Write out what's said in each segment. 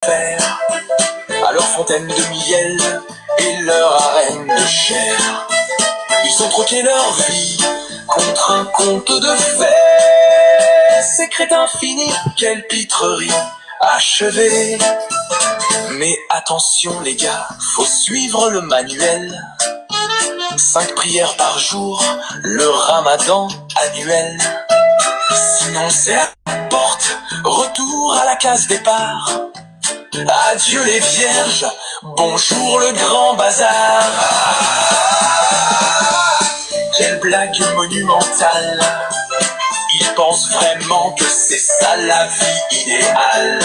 faire à leur fontaine de miel et leur arène de chair. Ils ont troqué leur vie contre un conte de fées. Ces crétins finis, quelle pitrerie achevée. Mais attention les gars, faut suivre le manuel. 5 prières par jour, le ramadan annuel. Sinon c'est à la porte, retour à la case départ. Adieu les vierges, bonjour le grand bazar. Quelle blague monumentale. Ils pensent vraiment que c'est ça la vie idéale.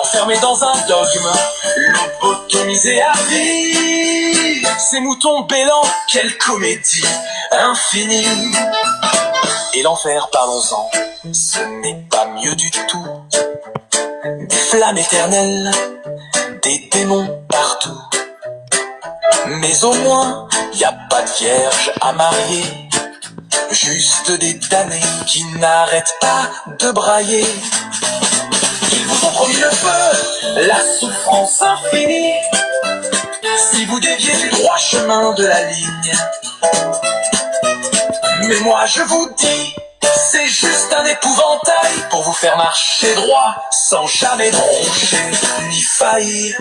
Enfermés dans un dogme, lobotomisés à vie. Ces moutons bêlants, quelle comédie infinie. Et l'enfer, parlons-en, ce n'est pas mieux du tout. Des flammes éternelles, des démons partout. Mais au moins, y a pas de vierge à marier. Juste des damnés qui n'arrêtent pas de brailler. Ils vous ont promis le feu, la souffrance infinie. Si vous déviez du droit chemin de la ligne. Mais moi je vous dis, c'est juste un épouvantail pour vous faire marcher droit sans jamais broncher ni faillir.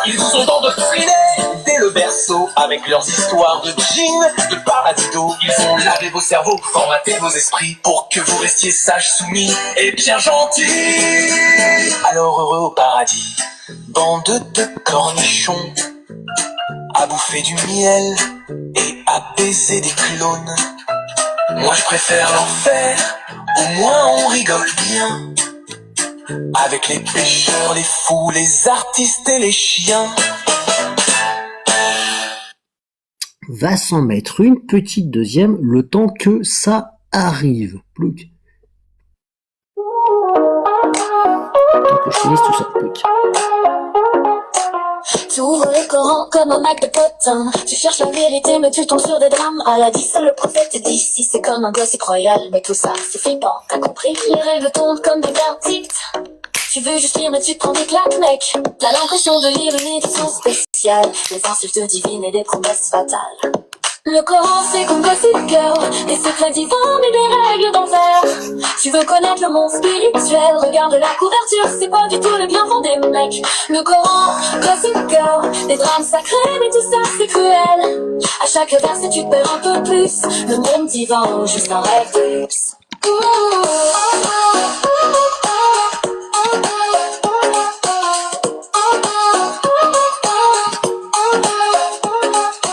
Ils sont endoctrinés dès le berceau avec leurs histoires de djinns, de paradido. Ils ont lavé vos cerveaux, formaté vos esprits pour que vous restiez sages, soumis et bien gentils. Alors heureux au paradis, bande de cornichons, à bouffer du miel et à baiser des clones. Moi je préfère l'enfer, au moins on rigole bien. Avec les pêcheurs, les fous, les artistes et les chiens. Va s'en mettre une petite deuxième, le temps que ça arrive. Plouc. Donc je finisse tout ça. Plouc. Tu ouvres le Coran comme un Mac de potin. Tu cherches la vérité mais tu tombes sur des drames. Allah dit ça, le prophète dit si. C'est comme un gossip royal, mais tout ça c'est flippant. T'as compris? Les règles tombent comme des verdicts. Tu veux juste lire mais tu te prends des claques mec. T'as l'impression de lire une édition spéciale. Des insultes divines et des promesses fatales. Le Coran c'est comme Gossip Girl, des secrets divins mais des règles d'enfer. Tu veux connaître le monde spirituel, regarde la couverture, c'est pas du tout le bien fondé mec. Le Coran, Gossip Girl, des drames sacrés mais tout ça c'est cruel. À chaque verset tu te perds un peu plus, le monde divin juste un rêve de luxe.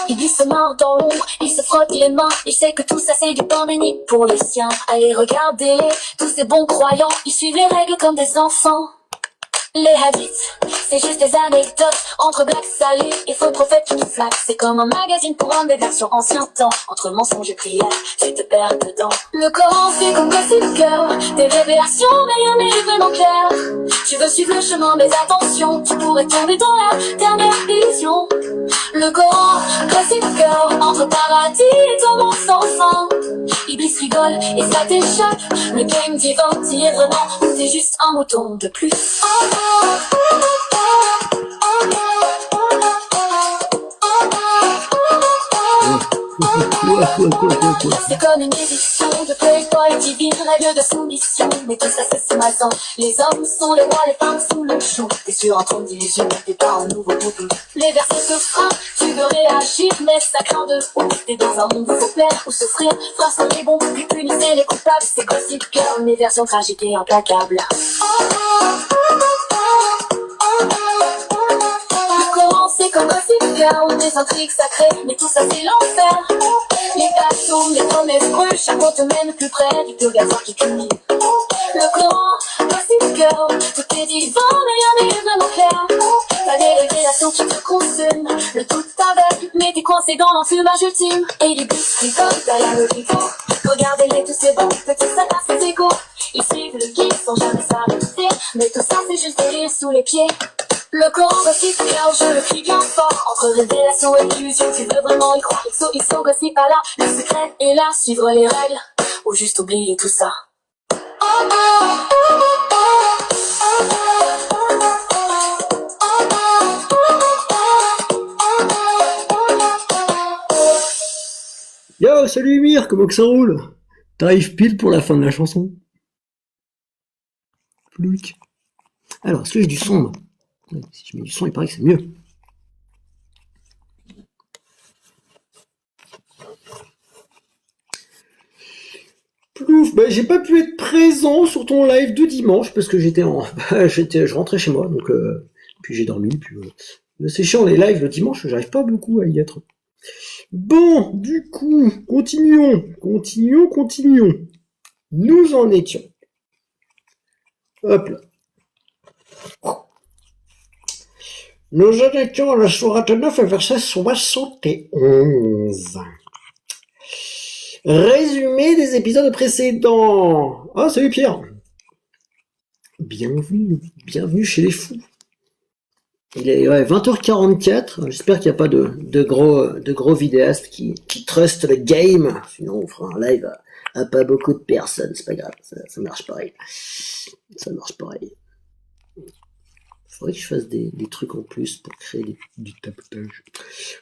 Il se mord dans l'ombre, il se frotte les mains. Il sait que tout ça c'est du pain béni pour les siens. Allez regardez, tous ces bons croyants, ils suivent les règles comme des enfants. Les hadiths, c'est juste des anecdotes entre blagues salées et faux prophètes qui nous flattent. C'est comme un magazine pour rendre des versions ancien temps. Entre mensonges et prières, tu te perds dedans. Le Coran c'est comme Gossip Girl, des révélations mais rien n'est vraiment clair. Tu veux suivre le chemin mais attention, tu pourrais tomber dans la dernière illusion. Le Coran, Gossip Girl, entre paradis et tourments sans fin. Iblis rigole et ça t'échappe. Le game divin t'y est vraiment, c'est juste un mouton de plus. C'est comme une édition de Playboy divine, règle de soumission. Mais tout ça c'est malsain. Les hommes sont les rois, les femmes sous le chou. T'es sur un trône d'illusion, t'es pas un nouveau bouton. Les versets te frappent, tu veux réagir, mais ça craint de ouf. T'es dans un monde où faut plaire ou souffrir. Face les bons, puis punissez les coupables. C'est Gossip Girl, mes versions tragiques et implacables. Le Coran c'est comme Gossip Girl, des intrigues sacrées, mais tout ça c'est l'enfer. Les bateaux, les promesses brûlent, chaque mot te mène plus près du purgatoire qui culmine. Le Coran, Gossip Girl, tout est divin mais rien n'est vraiment clair. T'as des révélations qui te consument, le tout t'aveugle, mais t'es coincé dans l'enfumage ultime. Et les bus rigolent derrière le rideau. Regardez-les tous ces bons petits satas, ces égaux. Ils suivent le guide sans jamais s'arrêter, mais tout ça c'est juste des rires sous les pieds. Le Coran Gossip Girl, je le crie bien fort. Entre révélation et illusion, tu veux vraiment y croire. XO, Gossip Allah, le secret est là. Suivre les règles, ou juste oublier tout ça. Oh, salut Emir, comment que ça roule? T'arrives pile pour la fin de la chanson. Plouc. Alors, est-ce que j'ai du son, moi? Ouais, si je mets du son, il paraît que c'est mieux. Plouf, bah, j'ai pas pu être présent sur ton live de dimanche parce que je rentrais chez moi, donc puis j'ai dormi, puis c'est chiant les lives le dimanche, j'arrive pas beaucoup à y être. Bon, du coup, continuons. Nous en étions. Hop là. Nous en étions à la sourate 9, verset 71. Résumé des épisodes précédents. Ah, salut Pierre. Bienvenue chez les fous. Il est 20h44. J'espère qu'il n'y a pas de gros vidéastes qui trustent le game. Sinon, on fera un live à pas beaucoup de personnes. C'est pas grave, ça marche pareil. Faudrait que je fasse des trucs en plus pour créer du tapotage.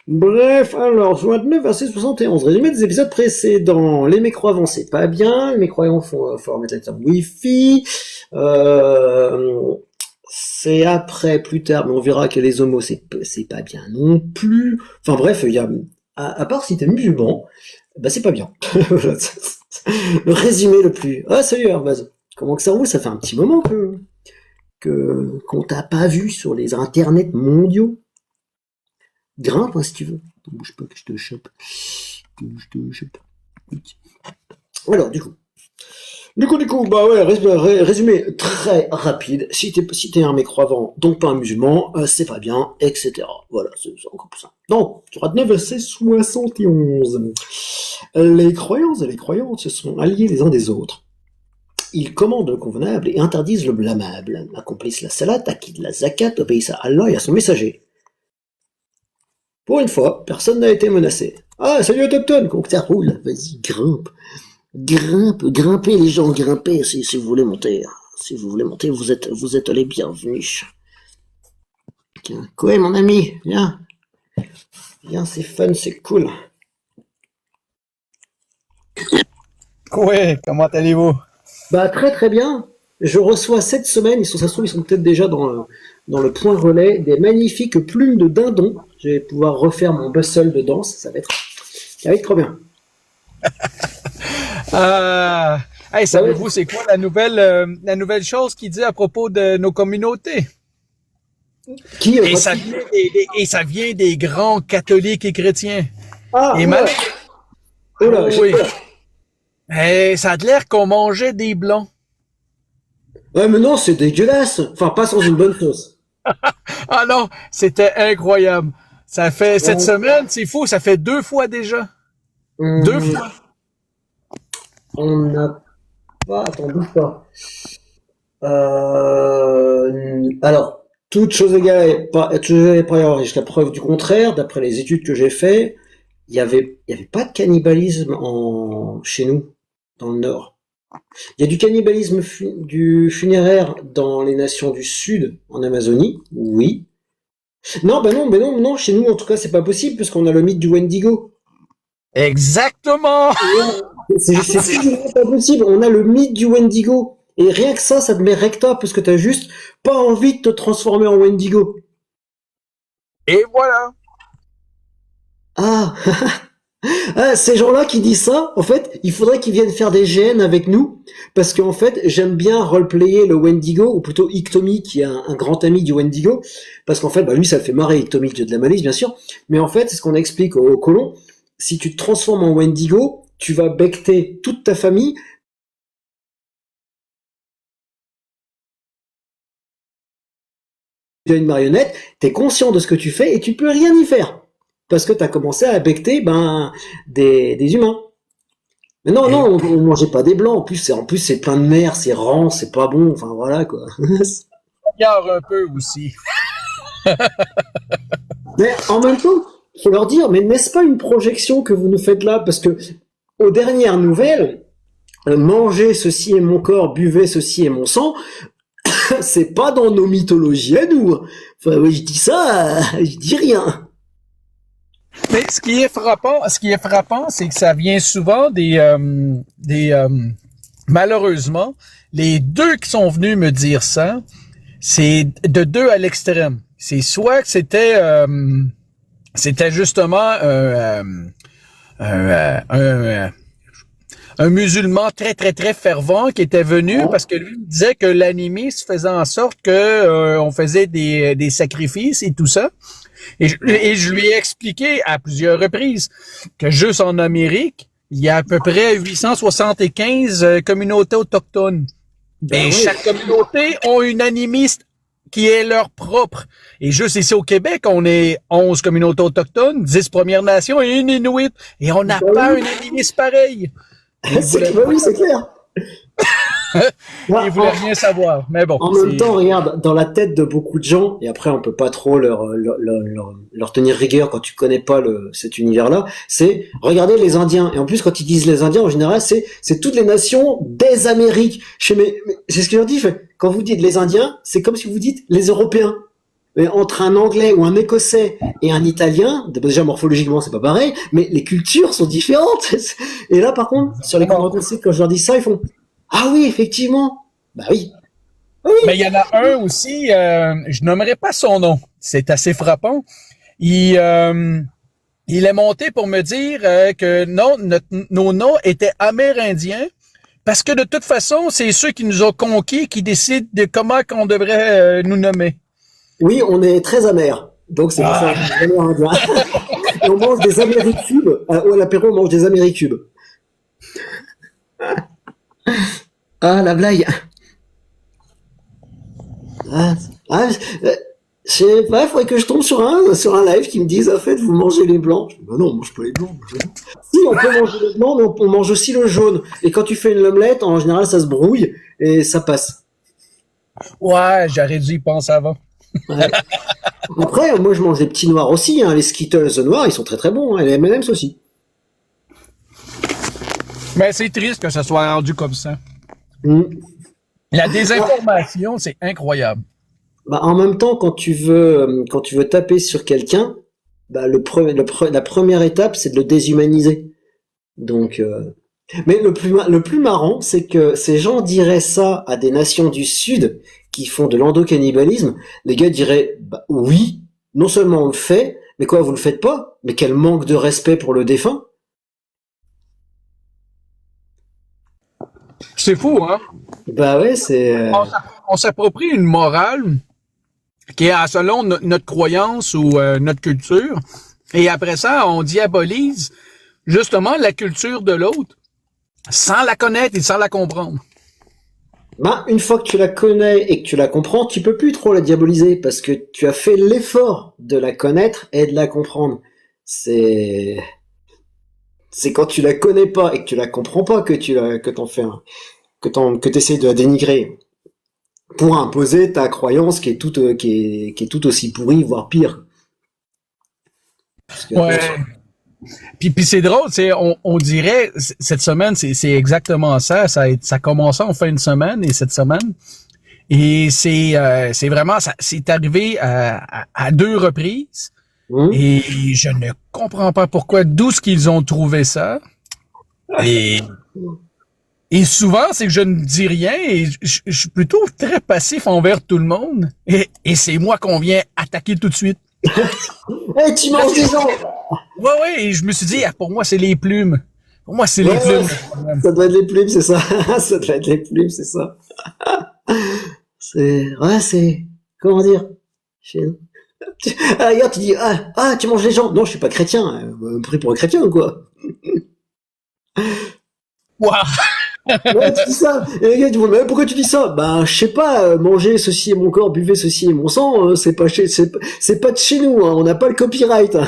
Bref, alors, je 9, verset 71. Résumé des épisodes précédents. Les mécroyants, c'est pas bien. Les mécroyants, faut remettre la terme Wi-Fi. C'est après, plus tard, mais on verra que les homos, c'est pas bien non plus. Enfin bref, il y a, à part si t'es musulman, bah c'est pas bien. Le résumé le plus. Ah, salut Herbaz. Comment que ça roule? Ça fait un petit moment qu'on t'a pas vu sur les internets mondiaux. Grimpe, hein, si tu veux. Bouge pas que je te chope. Alors, du coup, bah ouais, résumé très rapide. Si t'es un mécroyant, donc pas un musulman, c'est pas bien, etc. Voilà, c'est encore plus simple. Donc, tu rates 9, verset 71. Les croyants et les croyantes se sont alliés les uns des autres. Ils commandent le convenable et interdisent le blâmable, accomplissent la salat, acquittent la zakat, obéissent à Allah et à son messager. Pour une fois, personne n'a été menacé. Ah, salut Autochtone, comment ça roule? Vas-y, grimpez les gens, grimpez si vous voulez monter. Si vous voulez monter, vous êtes les bienvenus. Tiens, quoi, mon ami, viens. Viens, c'est fun, c'est cool. Ouais, comment allez-vous? Bah très très bien. Je reçois cette semaine, ça se trouve, ils sont peut-être déjà dans le point relais, des magnifiques plumes de dindon. Je vais pouvoir refaire mon bustle de danse, ça va être trop bien. Hey, savez-vous c'est quoi la nouvelle chose qu'il dit à propos de nos communautés? Et ça vient des grands catholiques et chrétiens. Ah, et ouais. Oh là, oui. Hey, ça a l'air qu'on mangeait des blancs. Ouais, mais non, c'est dégueulasse. Enfin, pas sans une bonne sauce. Ah non, c'était incroyable. Ça fait cette semaine, c'est fou, ça fait 2 fois déjà. 2 fois. On n'a pas... Attends, bouge pas. Alors, toute chose égale par ailleurs, jusqu'à preuve du contraire, d'après les études que j'ai fait, il y avait pas de cannibalisme chez nous, dans le Nord. Il y a du cannibalisme du funéraire dans les nations du Sud, en Amazonie, oui. Non, non, chez nous, en tout cas, c'est pas possible, parce qu'on a le mythe du Wendigo. Exactement! C'est pas possible, on a le mythe du Wendigo. Et rien que ça te met recta, parce que t'as juste pas envie de te transformer en Wendigo. Et voilà! Ah, ces gens-là qui disent ça, en fait, il faudrait qu'ils viennent faire des GN avec nous, parce qu'en fait, j'aime bien roleplayer le Wendigo, ou plutôt Iktomi, qui est un grand ami du Wendigo, parce qu'en fait, bah lui, ça le fait marrer, Iktomi, le dieu de la malice, bien sûr, mais en fait, c'est ce qu'on explique aux colons, si tu te transformes en Wendigo, tu vas becter toute ta famille, tu as une marionnette, t'es conscient de ce que tu fais, et tu peux rien y faire. Parce que t'as commencé à becter des humains. Mais non, on mangeait pas des blancs. En plus c'est plein de mer, c'est rang, c'est pas bon. Enfin voilà quoi. Regarde un peu aussi. Mais en même temps, faut leur dire, mais n'est-ce pas une projection que vous nous faites là? Parce que aux dernières nouvelles, mangez ceci est mon corps, buvez ceci est mon sang. C'est pas dans nos mythologies à nous. Enfin, oui, je dis ça, je dis rien. Mais ce qui est frappant, c'est que ça vient souvent malheureusement, les deux qui sont venus me dire ça, c'est de deux à l'extrême. C'est soit que c'était justement un musulman très très très fervent qui était venu parce que lui disait que l'animisme faisait en sorte que on faisait des sacrifices et tout ça. Et je lui ai expliqué à plusieurs reprises que juste en Amérique, il y a à peu près 875 communautés autochtones. Et chaque communauté a une animiste qui est leur propre. Et juste ici au Québec, on est 11 communautés autochtones, 10 Premières Nations et une Inuit. Et on n'a pas un animiste pareil. Oui, c'est clair. Ils voulaient rien savoir. Mais bon. En même temps, regarde, dans la tête de beaucoup de gens, et après on peut pas trop leur tenir rigueur quand tu connais pas cet univers-là, c'est regarder les Indiens. Et en plus, quand ils disent les Indiens, en général, c'est toutes les nations des Amériques. Mais c'est ce que je leur dis. Quand vous dites les Indiens, c'est comme si vous dites les Européens. Mais entre un Anglais ou un Écossais et un Italien, déjà morphologiquement c'est pas pareil, mais les cultures sont différentes. Et là, par contre, sur les conventions, quand je leur dis ça, ils font ah oui, effectivement. Bah oui. Oui. Mais il y en a un aussi, je nommerai pas son nom. C'est assez frappant. Il est monté pour me dire que non, nos noms étaient amérindiens parce que de toute façon, c'est ceux qui nous ont conquis qui décident de comment qu'on devrait nous nommer. Oui, on est très amers. Donc c'est pour ça qu'on est indien. Et on mange des américubes. À l'apéro, on mange des américubes. Ah, la blague. Je sais pas, faudrait que je tombe sur un live qui me dise, en fait, vous mangez les blancs. Bah non, on mange pas les blancs. Si, on peut manger les blancs, mais on mange aussi le jaune. Et quand tu fais une omelette, en général, ça se brouille et ça passe. Ouais, j'aurais dû y penser avant. Ouais. Après, moi, je mange les petits noirs aussi, hein. Les Skittles noirs, ils sont très très bons, hein. Et les M&M's aussi. Mais c'est triste que ça soit rendu comme ça. Mm. La désinformation, c'est incroyable. Bah, en même temps, quand tu veux taper sur quelqu'un, bah, la première étape, c'est de le déshumaniser. Donc, mais le plus marrant, c'est que ces gens diraient ça à des nations du Sud qui font de l'endocannibalisme. Les gars diraient, bah, oui, non seulement on le fait, mais quoi, vous le faites pas? Mais quel manque de respect pour le défunt. C'est fou, hein? Bah ouais, c'est... On s'approprie une morale qui est selon notre croyance ou notre culture. Et après ça, on diabolise justement la culture de l'autre sans la connaître et sans la comprendre. Bah, une fois que tu la connais et que tu la comprends, tu peux plus trop la diaboliser parce que tu as fait l'effort de la connaître et de la comprendre. C'est quand tu la connais pas et que tu la comprends pas que t'essaies de la dénigrer pour imposer ta croyance qui est tout aussi pourrie, voire pire. Ouais. Puis c'est drôle, on dirait cette semaine, c'est exactement ça. Ça a commencé en fin de semaine et cette semaine. Et c'est vraiment ça. C'est arrivé à deux reprises. Et je ne comprends pas pourquoi, d'où ce qu'ils ont trouvé ça. Et souvent, c'est que je ne dis rien et je suis plutôt très passif envers tout le monde. Et c'est moi qu'on vient attaquer tout de suite. Hey, tu manges des gens! Ouais, et je me suis dit, pour moi, c'est les plumes. Pour moi, c'est les plumes. Ça doit être les plumes, c'est ça. Ça doit être les plumes, c'est ça. Comment dire? Regarde, tu dis, tu manges les gens. Non, je suis pas chrétien. Pris pour un chrétien ou quoi? Waouh! Ouais, tu dis ça. Et les gars, ils vont, mais pourquoi tu dis ça? Ben, je sais pas, manger ceci est mon corps, buvez ceci est mon sang, c'est pas de chez nous, hein, on n'a pas le copyright.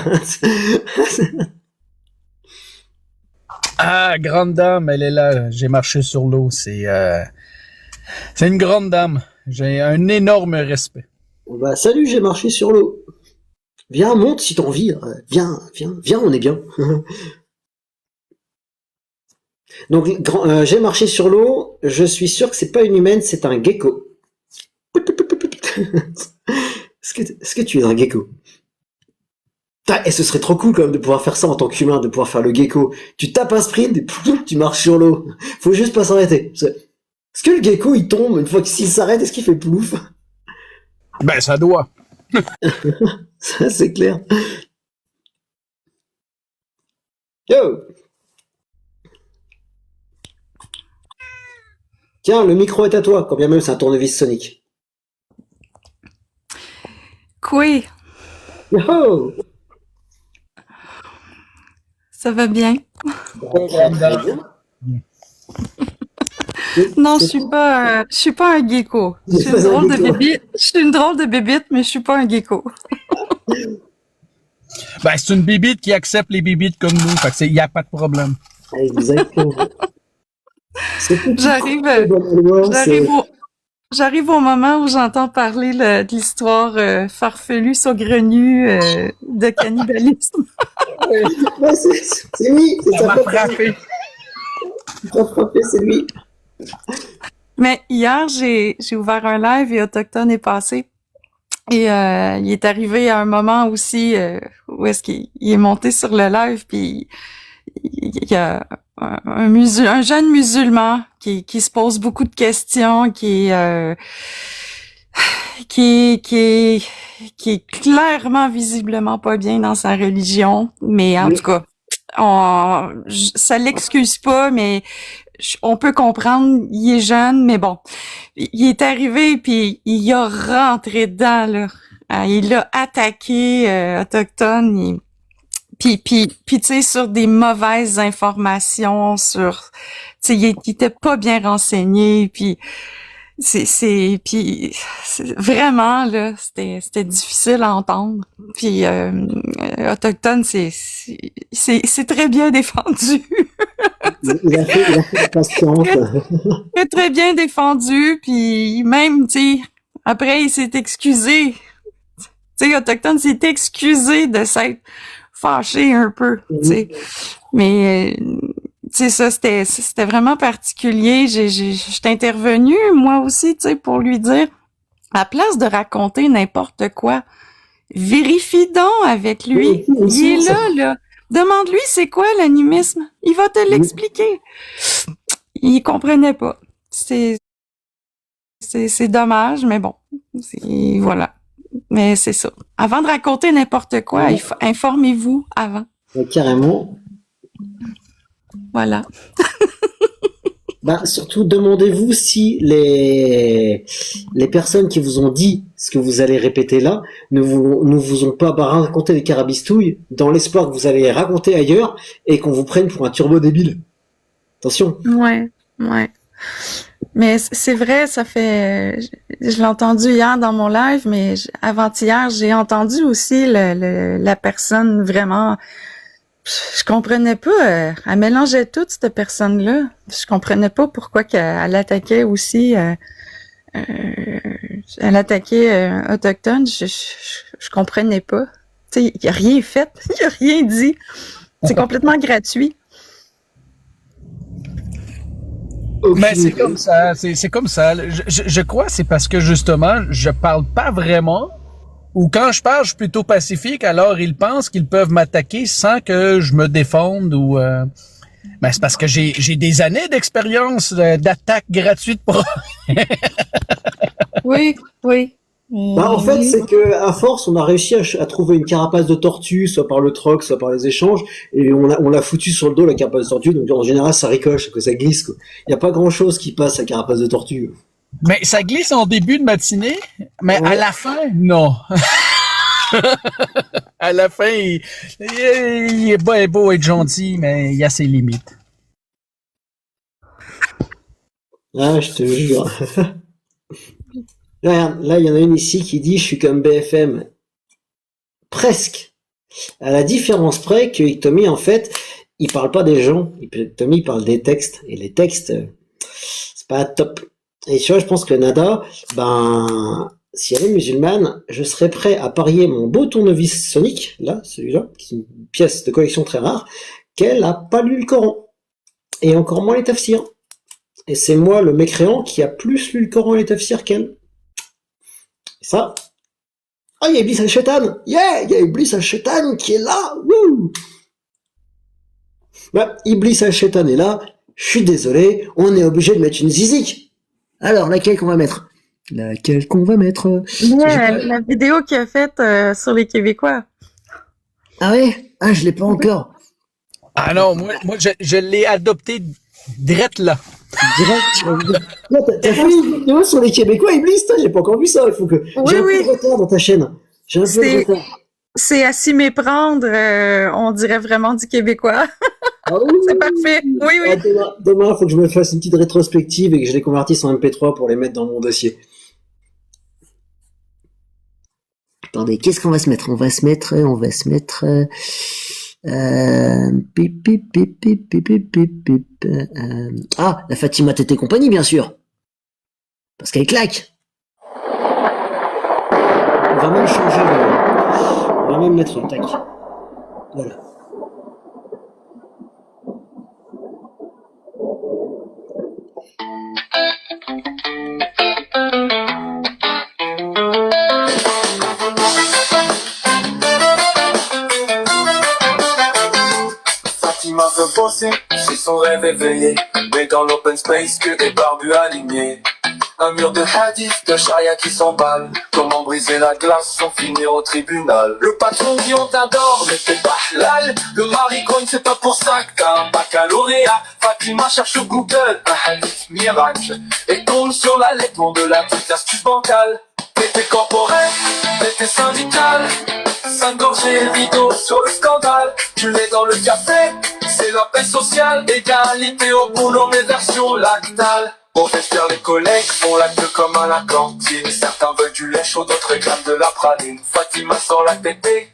Ah, grande dame, elle est là. J'ai marché sur l'eau. C'est une grande dame. J'ai un énorme respect. Bah, salut, j'ai marché sur l'eau. Viens, monte si t'as envie. Viens, on est bien. Donc, j'ai marché sur l'eau. Je suis sûr que c'est pas une humaine, c'est un gecko. Est-ce que tu es un gecko? Et ce serait trop cool quand même de pouvoir faire ça en tant qu'humain, de pouvoir faire le gecko. Tu tapes un sprint et plouf, tu marches sur l'eau. Faut juste pas s'arrêter. Est-ce que le gecko il tombe une fois que s'il s'arrête, est-ce qu'il fait plouf? Ben, ça doit. Ça c'est clair. Yo! Tiens, le micro est à toi, quand bien même c'est un tournevis sonique. Quoi? Yo! Ça va bien? Très bien. Non, je suis pas un gecko. Je suis une drôle de bébite. Je suis une drôle de bébite, mais je suis pas un gecko. Ben, c'est une bibite qui accepte les bibites comme nous. Fait que il y a pas de problème. Exactement. J'arrive au moment où j'entends parler de l'histoire farfelue, saugrenue de cannibalisme. Ouais, c'est lui. Ça m'a frappé. Ça m'a frappé, c'est lui. Mais hier, j'ai ouvert un live et Autochtone est passé. Et il est arrivé à un moment aussi où est-ce qu'il est monté sur le live, puis il y a un jeune musulman qui se pose beaucoup de questions, qui est clairement visiblement pas bien dans sa religion, mais en tout cas, ça l'excuse pas, mais on peut comprendre, il est jeune, mais bon, il est arrivé puis il a rentré dedans là. Il a attaqué Autochtone, puis tu sais, sur des mauvaises informations, sur, tu sais, il était pas bien renseigné, puis puis vraiment là, c'était difficile à entendre. Puis Autochtone, c'est très bien défendu. Il a fait patience. Très bien défendu, puis même, tu sais, après il s'est excusé. Tu sais, Autochtone s'est excusé de s'être fâché un peu, tu sais. Mais tu sais, ça, c'était vraiment particulier. J'étais intervenue, moi aussi, tu sais, pour lui dire, à place de raconter n'importe quoi, vérifie donc avec lui. Il est là. Demande-lui c'est quoi l'animisme. Il va te l'expliquer. Il comprenait pas. C'est dommage, mais bon. Voilà. Mais c'est ça. Avant de raconter n'importe quoi, informez-vous avant. Carrément. Voilà. Surtout, demandez-vous si les personnes qui vous ont dit ce que vous allez répéter là ne vous ont pas raconté des carabistouilles dans l'espoir que vous allez raconter ailleurs et qu'on vous prenne pour un turbo débile. Attention. Ouais. Mais c'est vrai, ça fait... Je l'ai entendu hier dans mon live, mais avant-hier, j'ai entendu aussi la personne vraiment... Je comprenais pas, elle mélangeait toutes cette personne-là. Je comprenais pas pourquoi qu'elle attaquait aussi... elle attaquait Autochtone. Je comprenais pas. Tu sais, il a rien fait, il a rien dit. C'est complètement gratuit. Mais c'est comme ça, c'est comme ça. Je crois que c'est parce que justement, je parle pas vraiment, ou quand je parle, je suis plutôt pacifique, alors ils pensent qu'ils peuvent m'attaquer sans que je me défende ou... Ben c'est parce que j'ai des années d'expérience d'attaque gratuite pour... Oui. En fait, c'est que à force, on a réussi à trouver une carapace de tortue, soit par le troc, soit par les échanges, et on l'a foutu sur le dos la carapace de tortue. Donc en général, ça ricoche, que ça glisse. Quoi. Il y a pas grand-chose qui passe à la carapace de tortue. Mais ça glisse en début de matinée, mais à la fin, non. À la fin, il est beau être gentil, mais il y a ses limites. Ah, je te jure. Là, il y en a une ici qui dit « Je suis comme BFM ». Presque. À la différence près que Tommy, en fait, il parle pas des gens. Tommy, il parle des textes. Et les textes, c'est pas top. Et tu vois, je pense que Nada, si elle est musulmane, je serais prêt à parier mon beau tournevis sonique, là, celui-là, qui est une pièce de collection très rare, qu'elle a pas lu le Coran. Et encore moins les tafsirs. Et c'est moi, le mécréant, qui a plus lu le Coran et les tafsirs qu'elle. Ça, Ah, il y a Iblis al-Shaitan! Yeah! Il y a Iblis al-Shaitan qui est là! Wouh! Bah, Iblis al-Shaitan est là. Je suis désolé, on est obligé de mettre une zizik. Alors, laquelle qu'on va mettre? Laquelle qu'on va mettre? La vidéo qu'il a faite sur les Québécois. Ah ouais? Ah, je l'ai pas encore. Ah non, moi je l'ai adopté direct là. Direct. Là, t'as fait une vidéo sur les Québécois, Iblis? Toi, j'ai pas encore vu ça. Il faut que. J'ai un peu de retard dans ta chaîne. J'ai un peu de retard. C'est à s'y méprendre, on dirait vraiment du Québécois. Ah oui, C'est parfait. Oui, oui. Ah, demain, il faut que je me fasse une petite rétrospective et que je les convertisse en MP3 pour les mettre dans mon dossier. Attendez, qu'est-ce qu'on va se mettre? On va se mettre. Pip, pip, pip, pip, pip, pip, pip, pip, ah, la Fatima Tété compagnie, bien sûr. Parce qu'elle claque. On va même changer on va même mettre un tac. Voilà. Fatima veut bosser, c'est son rêve éveillé. Mais dans l'open space, que des barbus alignés. Un mur de hadith, de charia qui s'emballe. Comment briser la glace sans finir au tribunal. Le patron dit on t'adore, mais t'es pas halal. Le mari cogne, c'est pas pour ça que t'as un baccalauréat. Fatima cherche sur Google un hadith miracle. Et tombe sur l'allaitement de la petite astuce bancale. T'étais corporel, t'étais syndical. 5 gorgées rideau sur le scandale. Tu l'es dans le café, c'est la paix sociale. Égalité au boulot, mais version lactale. Pour faire fier les collègues, font la queue comme à la cantine. Certains veulent du lait chaud, d'autres réclament de la praline. Fatima sort la tétée,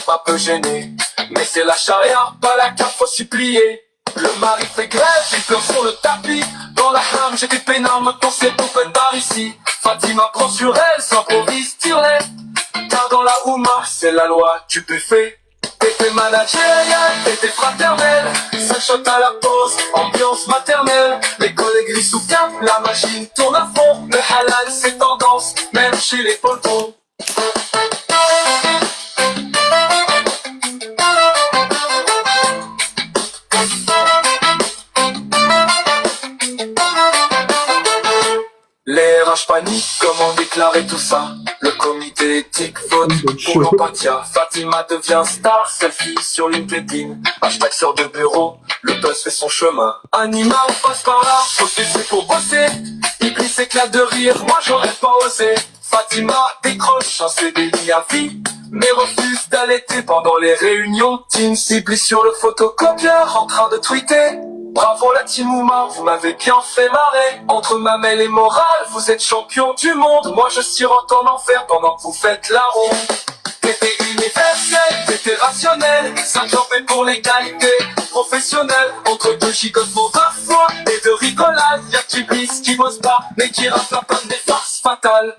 un peu gêné. Mais c'est la charia, pas la carte, faut s'y plier. Le mari fait grève, il pleure sur le tapis. Dans la ham, j'ai des pénards, maintenant c'est open bar ici. Fatima prend sur elle, s'improvise, tire-les. Car dans la Ouma, c'est la loi du buffet. T'étais managérial, t'étais fraternel. 5 shots à la pause, ambiance maternelle. Les collègues gris sous cap, la machine tourne à fond. Le halal c'est tendance, même chez les poltons. Les RH paniquent, comment déclarer tout ça? Le comité éthique vote pour l'empathia. Fatima devient star, selfie sur LinkedIn. Hashtag sort de bureau, le buzz fait son chemin. Anima, on passe par là, faut se laisser pour bosser. Iblis s'éclate de rire, moi j'aurais pas osé. Fatima décroche un CDI à vie, mais refuse d'allaiter pendant les réunions. Team Iblis sur le photocopieur en train de tweeter. Bravo la team Ouma, vous m'avez bien fait marrer. Entre mamelle et morale, vous êtes champion du monde. Moi je sirote en enfer pendant que vous faites la ronde. T'étais universel, t'étais rationnel. 5 ans fait pour l'égalité professionnelle. Entre deux gigotements parfois et de rigolade. Y'a que Iblis qui bosse pas, mais qui rappe la panne des farces fatales.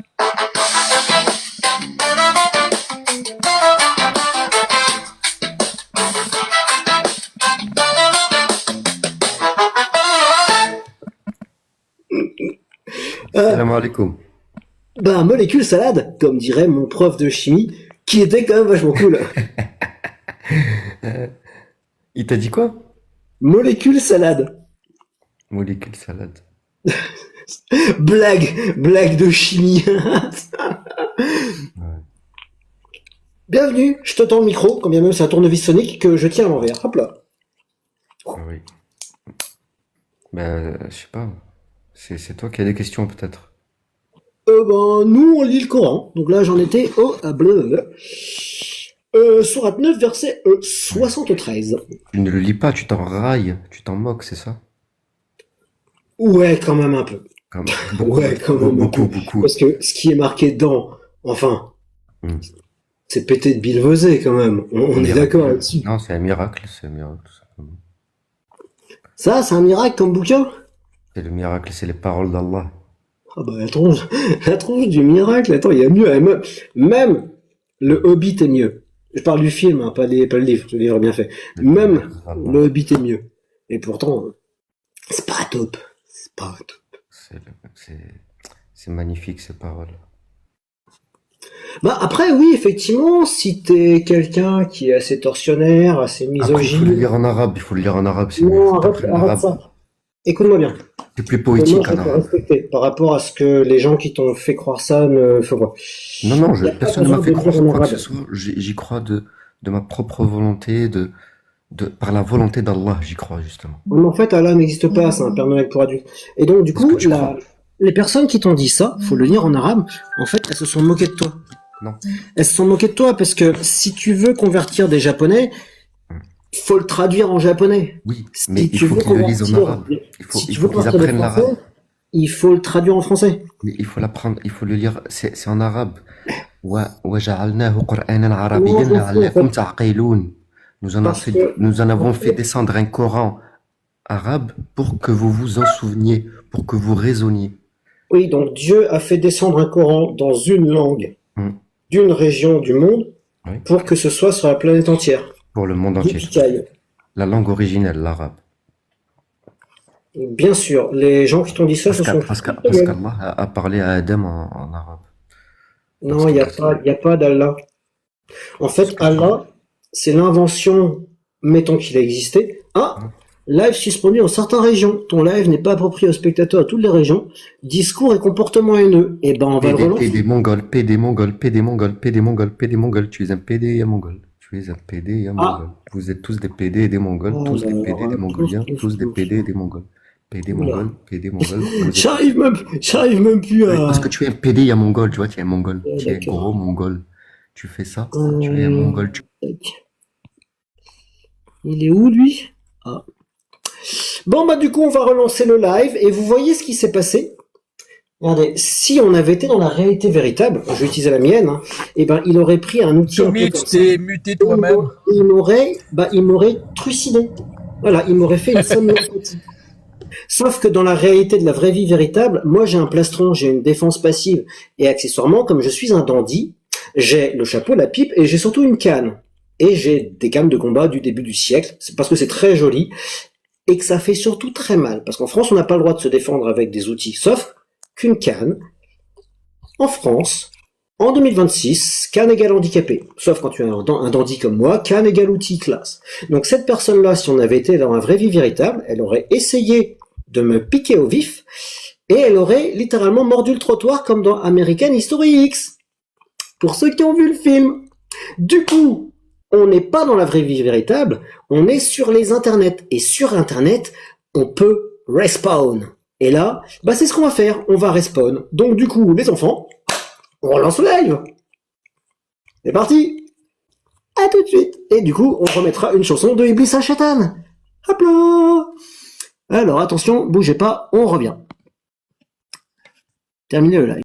Salam alaikum. Ben, molécule salade, comme dirait mon prof de chimie, qui était quand même vachement cool. Il t'a dit quoi? Molécule salade. Molécule salade. Blague de chimie. Bienvenue, je te tends le micro, quand bien même c'est un tournevis sonique que je tiens à l'envers. Hop là. Oui. Ben, je sais pas. C'est toi qui as des questions peut-être. Ben, nous on lit le Coran, donc là j'en étais au Sourate 9, verset 73. Tu ne le lis pas, tu t'en railles, tu t'en moques, c'est ça? Ouais, quand même un peu. Quand même, beaucoup, Ouais, quand même beaucoup, beaucoup. beaucoup. Parce que ce qui est marqué dedans, enfin, Hmm. c'est pété de billevesé quand même. On est Miracle. d'accord là-dessus. Non, c'est un miracle, tout simplement. Ça, c'est un miracle comme bouquin? C'est le miracle, c'est les paroles d'Allah. Ah bah la tronche du miracle, attends, il y a mieux. Même le Hobbit est mieux. Je parle du film, hein, pas le livre, le livre est bien fait. Même le Hobbit est mieux. Et pourtant, c'est pas top. C'est pas top. C'est magnifique ces paroles. Bah après, oui, effectivement, si t'es quelqu'un qui est assez tortionnaire, assez Après, il faut le misogyne, lire en arabe. Il faut le lire en arabe. C'est mieux. non, Faut arrête, t'apprendre arrête l'arabe. ça. Écoute-moi bien. C'est plus Moi, poétique je en vais te arabe. respecter par rapport à ce que les gens qui t'ont fait croire ça ne feront. Non, non, Il n'y a pas personne ne besoin m'a fait de croire lire en quoi que ce arabe. soit. J'y crois de ma propre volonté, par la volonté d'Allah, j'y crois justement. Mais en fait, Allah n'existe pas, c'est un Père Noël pour adultes. Et donc, du C'est ce coup, que tu crois. les personnes qui t'ont dit ça, faut le lire en arabe, en fait, elles se sont moquées de toi. Non. Elles se sont moquées de toi parce que si tu veux convertir des Japonais, faut le traduire en japonais. Oui, Si mais il tu faut veux qu'ils le lisent en convertir, arabe. si Il tu faut veux qu'ils convertir des apprennent Français, l'arabe. il faut le traduire en français. Mais il faut l'apprendre, il faut le lire. C'est en arabe. وَجَعَلْنَاهُ قُرْآنًا عَرَبِيًّا Non, je m'en fous, en لَعَلَّكُمْ fait. تَعْقِلُونَ. Parce que, Nous en en avons fait fait, descendre un Coran arabe pour que vous vous en souveniez, pour que vous raisonniez. oui, donc Dieu a fait descendre un Coran dans une langue Hmm. d'une région du monde Oui. pour que ce soit sur la planète entière. Pour le monde entier. Yippee-ki-yay. La langue originelle, l'arabe. Bien sûr, les gens qui t'ont dit ça se sont Parce foutus de ta gueule. qu'Allah a parlé à Adam en arabe. Non, il n'y a pas d'Allah. En fait, Allah, c'est l'invention, mettons qu'il a existé. Ah, live suspendu dans certaines régions. Ton live n'est pas approprié aux spectateurs à toutes les régions. Discours et comportement haineux. Eh ben, on va le relancer. PD mongol, PD mongol, PD mongol, PD mongol, PD mongol. Tu es un PD et un mongol. Tu es un PD et un mongol. Vous êtes tous des PD et des mongols, Oh tous là des là, PD et des mongoliens, tous des tous. PD et des mongols. PD Oula. mongol, PD mongol. J'arrive même plus à... Parce que tu es un PD et un mongol, tu vois, tu es un mongol. Ouais, Tu es un d'accord. gros mongol. Tu fais ça, tu es un mongol. Il est où, lui? Ah. Bon, bah, du coup, on va relancer le live et vous voyez ce qui s'est passé. Regardez, si on avait été dans la réalité véritable, je vais utiliser la mienne, hein, eh ben, il aurait pris un outil un peu Tommy, comme tu ça. t'es muté toi-même. Et il m'aurait trucidé. Voilà, il m'aurait fait une somnophonie. Sauf que dans la réalité de la vraie vie véritable, moi j'ai un plastron, j'ai une défense passive. Et accessoirement, comme je suis un dandy, j'ai le chapeau, la pipe et j'ai surtout une canne. Et j'ai des cannes de combat du début du siècle, c'est parce que c'est très joli et que ça fait surtout très mal. Parce qu'en France, on n'a pas le droit de se défendre avec des outils, sauf qu'une canne, en France, en 2026, canne égale handicapé. Sauf quand tu es un dandy comme moi, canne égale outil classe. Donc cette personne-là, si on avait été dans la vraie vie véritable, elle aurait essayé de me piquer au vif et elle aurait littéralement mordu le trottoir comme dans American History X. Pour ceux qui ont vu le film. Du coup, on n'est pas dans la vraie vie véritable, on est sur les internets. Et sur internet, on peut respawn. Et là, bah c'est ce qu'on va faire, on va respawn. Donc du coup, les enfants, on relance le live. C'est parti. À tout de suite. Et du coup, on remettra une chanson de Iblis Shaitan. Hop là. Alors attention, bougez pas, on revient. Terminé le live.